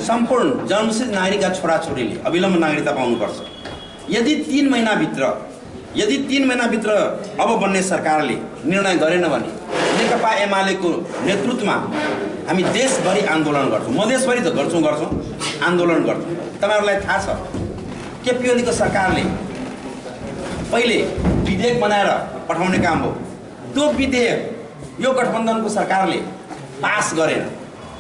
सम्पूर्ण जन्मसिद्ध नागरिकका छोराछोरीले अविलम्ब नागरिकता पाउनुपर्छ। यदि 3 महिनाभित्र अब बन्ने सरकारले निर्णय गरेन भने नेकपा एमालेको नेतृत्वमा हामी देशभरि आन्दोलन गर्छौँ। मधेसभरि त गर्छौँ आन्दोलन गर्छौँ। तपाईहरुलाई थाहा छ केपी ओलीको सरकारले पहिले विधेयक बनाएर पठाउने काम हो। त्यो विधेयक यो गठबन्धनको सरकारले पास गरेन।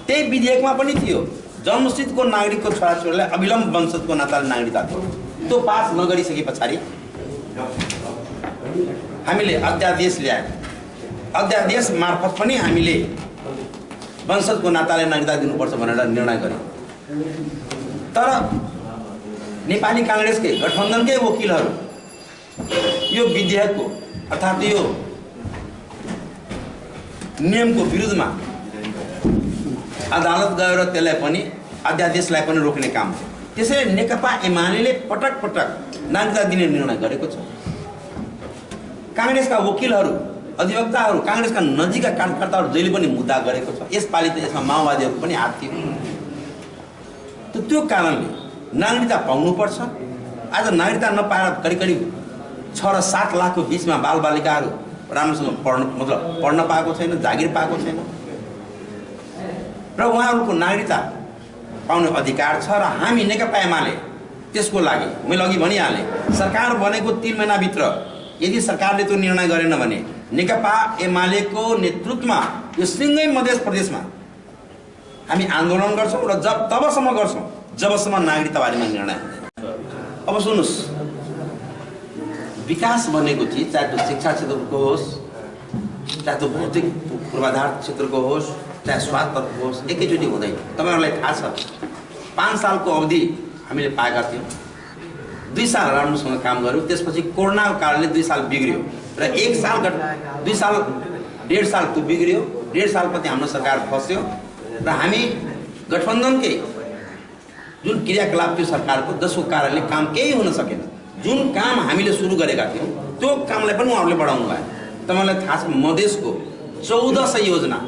त्यही विधेयकमा पनि थियो जन्मसिद्धको नागरिकको छोराछोरीलाई अविलम्ब वंशजको नाताले नागरिकता थियो। त्यो पास नगरिसके पछाडि हामीले अध्यादेश ल्यायौँ। अध्यादेश मार्फत पनि हामीले वंशजको नाताले नागरिकता दिनुपर्छ भनेर निर्णय गर्यौँ। तर नेपाली कांग्रेसकै गठबन्धनकै वकिलहरू यो विधेयकको अर्थात् यो नियमको विरुद्धमा अदालत गएर त्यसलाई पनि अध्यादेशलाई पनि रोक्ने काम थियो। त्यसैले नेकपा एमाले पटक पटक नागरिकता दिने निर्णय गरेको छ। कांग्रेसका वकिलहरू अधिवक्ताहरू कांग्रेसका नजिकका कार्यकर्ताहरू जहिले पनि मुद्दा गरेको छ। यसपालि त यसमा माओवादीहरूको पनि हात थियो। त्यो कारणले नागरिकता पाउनुपर्छ। आज नागरिकता नपाएर करिब 6 र 7 लाखको बीचमा बालबालिकाहरू राम्रोसँग पढ्न पाएको छैन, जागिर पाएको छैन र उहाँहरूको नागरिकता पाउने अधिकार छ। र हामी नेकपा एमाले त्यसको लागि मैले अघि भनिहालेँ सरकार बनेको 3 महिनाभित्र यदि सरकारले त्यो निर्णय गरेन भने नेकपा एमालेको नेतृत्वमा यो सिंगै मध्य प्रदेशमा हामी आन्दोलन गर्छौँ र तबसम्म गर्छौँ जबसम्म नागरिकता बारेमा निर्णय हुँदैन। अब सुन्नुस्, विकास बनेको चिज चाहे त्यो शिक्षा क्षेत्रको होस्, चाहे त्यो भौतिक पूर्वाधार क्षेत्रको होस्, चाहे स्वास्थ्यको होस्, एकैचोटि हुँदैन। तपाईहरुलाई थाहा छ 5 सालको अवधि हामीले पाएका थियौँ। 2 साल राम्रोसँग काम गर्यो, त्यसपछि कोरोनाको कारणले 2 साल बिग्रियो र 1 साल 2 साल 1.5 साल त्यो बिग्रियो। 1.5 सालपछि हाम्रो सरकार फस्यो र हामी गठबन्धनकै जुन क्रियाकलाप थियो सरकारको जसको कारणले काम केही हुन सकेन। जुन काम हामीले सुरु गरेका थियौँ त्यो कामलाई पनि उहाँहरूले बढाउनु भयो। तपाईलाई थाहा छ मधेसको 1400 योजना,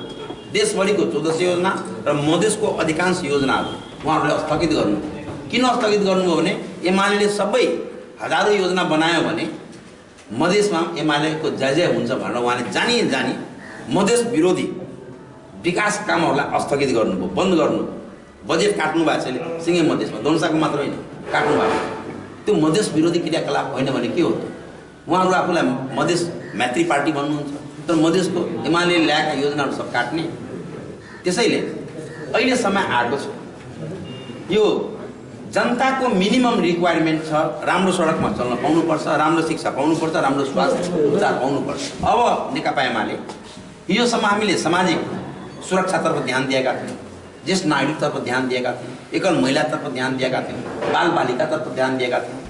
देशभरिको 1400 योजना र मधेसको अधिकांश योजनाहरू उहाँहरूले स्थगित गर्नु। किन स्थगित गर्नुभयो भने एमाले सबै हजारौं योजना बनायो भने मधेसमा एमालेको जय जय हुन्छ भनेर उहाँले जानी मधेस विरोधी विकास कामहरूलाई स्थगित गर्नुभयो, बन्द गर्नुभयो। बजेट काट्नु भएको छ सिंगै मधेसमा, दोनसाको मात्र होइन काट्नु भएको। त्यो मधेस विरोधी क्रियाकलाप होइन भने के हो त? उहाँहरू आफूलाई मधेस मैत्री पार्टी भन्नुहुन्छ तर मधेसको एमाले ल्याएका योजनाहरू सब काट्ने। त्यसैले अहिले समय आएको छ यो जनताको मिनिमम रिक्वायरमेन्ट छ। राम्रो सडकमा चल्न पाउनुपर्छ, राम्रो शिक्षा पाउनुपर्छ, राम्रो स्वास्थ्य उपचार पाउनुपर्छ। अब नेकपा एमाले योसम्म हामीले सामाजिक सुरक्षातर्फ ध्यान दिएका थियौँ, ज्येष्ठ नागरिकतर्फ ध्यान दिएका थियौँ, एकल महिलातर्फ ध्यान दिएका थियौँ, बालबालिकातर्फ ध्यान दिएका थियौँ।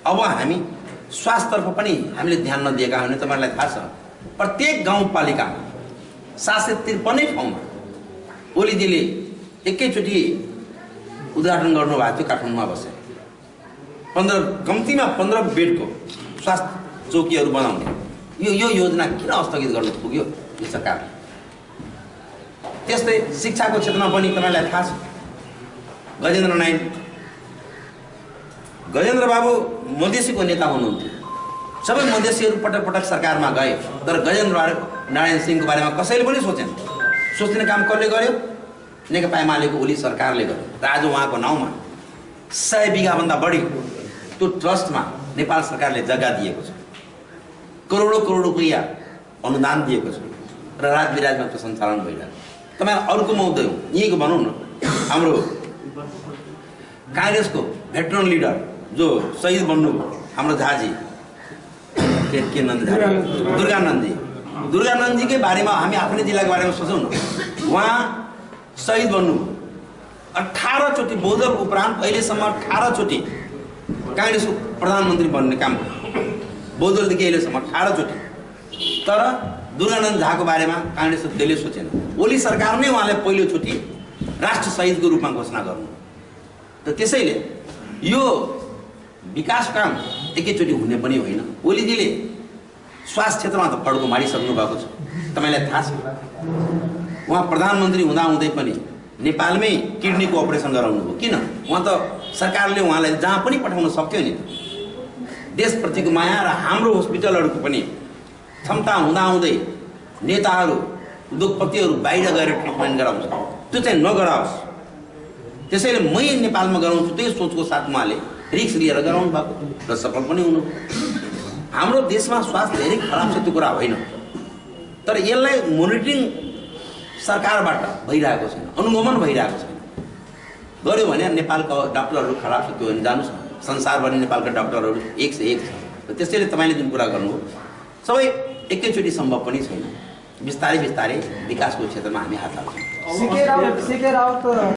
अब हामी स्वास्थ्यतर्फ पनि हामीले ध्यान नदिएका हो भने तपाईँलाई थाहा छ प्रत्येक गाउँपालिकामा 753 ठाउँमा ओलीजीले एकैचोटि उद्घाटन गर्नुभएको थियो काठमाडौँमा बसेर। 15 कम्तीमा 15 बेडको स्वास्थ्य चौकीहरू बनाउने यो योजना किन स्थगित गर्नु पुग्यो यो सरकारले? त्यस्तै शिक्षाको क्षेत्रमा पनि तपाईलाई थाहा छ गजेन्द्र बाबु मधेसीको नेता हुनुहुन्थ्यो। सबै मधेसीहरू पटक पटक सरकारमा गए तर गजेन्द्र नारायण सिंहको बारेमा कसैले पनि सोचेन। सोच्ने काम कसले गर्यो? नेकपा एमालेको ओली सरकारले गर्यो। र आज उहाँको नाउँमा 100 बिघाभन्दा बढी त्यो ट्रस्टमा नेपाल सरकारले जग्गा दिएको छ, करोडौं रुपैयाँ अनुदान दिएको छ र राजविराजमा त्यो सञ्चालन भइरहेको। तपाईहरु अरुको मौदै हो यहीको भनौँ न, हाम्रो कांग्रेसको भेटरन लिडर जो शहीद बन्नुभयो हाम्रो झाजी के नन्द झाजी, दुर्गानन्दजीकै बारेमा हामी आफ्नै जिल्लाको बारेमा सोचौँ न। उहाँ शहीद बन्नुभयो 18 चोटि बौद्धर उपरान्त अहिलेसम्म 18 चोटि कांग्रेसको प्रधानमन्त्री बन्ने काम बौद्धरदेखि अहिलेसम्म 18 चोटि। तर दुर्गानन्द झाको बारेमा कांग्रेसले कहिले सोचेन। ओली सरकार नै उहाँलाई पहिलोचोटि राष्ट्र शहीदको रूपमा घोषणा गर्नु। त त्यसैले यो विकास काम एकैचोटि हुने पनि होइन। ओलीजीले स्वास्थ्य क्षेत्रमा त पड्को मारिसक्नु भएको छ। तपाईलाई थाहा छ उहाँ प्रधानमन्त्री हुँदाहुँदै पनि नेपालमै किडनीको अपरेसन गराउनु भयो। किन? उहाँ त सरकारले उहाँलाई जहाँ पनि पठाउन सक्थ्यो नि। देशप्रतिको माया र हाम्रो हस्पिटलहरूको पनि क्षमता हुँदाहुँदै नेताहरू उद्योगपतिहरू बाहिर गएर ट्रिटमेन्ट गराउँछ, त्यो चाहिँ नगराओस्। त्यसैले मै नेपालमा गराउँछु त्यही सोचको साथ उहाँले रिक्स लिएर गराउनु भएको र सफल पनि हुनु। हाम्रो देशमा स्वास्थ्य धेरै खराब छ त्यो कुरा होइन, तर यसलाई मोनिटरिङ सरकारबाट भइरहेको छैन, अनुगमन भइरहेको छैन। गर्यो भने नेपालको डाक्टरहरू खराब छ त्यो होइन, जानुहोस् न संसारभरि नेपालका डाक्टरहरू एक से एक छ। त्यसैले तपाईँले जुन कुरा गर्नुभयो सबै एकैचोटि सम्भव पनि छैन। बिस्तारै बिस्तारै विकासको क्षेत्रमा हामी हात हाल्छौँ। सीके राउत